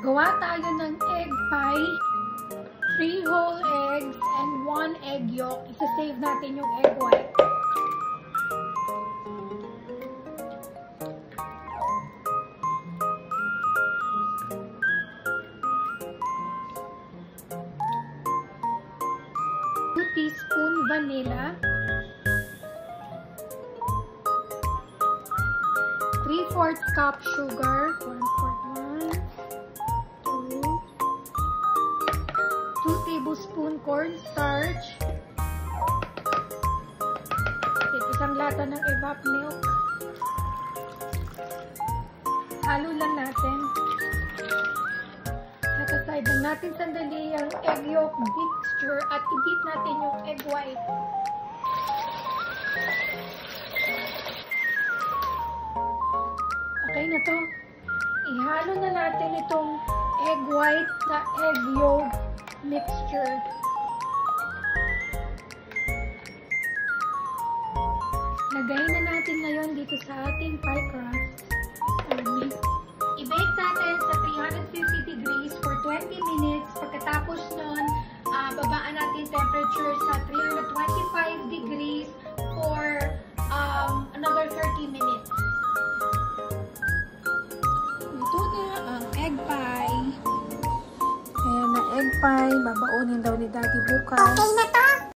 Gawa tayo ng egg pie. 3 whole eggs and 1 egg yolk. Isa-save natin yung egg white. Teaspoon vanilla, 3/4 cup sugar, 1/4, 2 tablespoon cornstarch, isang lata ng evap milk. Halo lang natin. Set-aside lang natin sandali ang egg yolk mixture at i-beat natin yung egg white. Okay na to. Ihalo na natin itong egg white sa egg yolk mixture. Lagayin na natin ngayon dito sa ating pie crust. I-bake natin sa 350 degrees for 20 minutes. Pagkatapos nun, babaan natin temperature sa 325 degrees for another 30 minutes. Ito na ang egg pie. Ayan na egg pie. Babaunin daw ni Daddy bukas. Okay na to?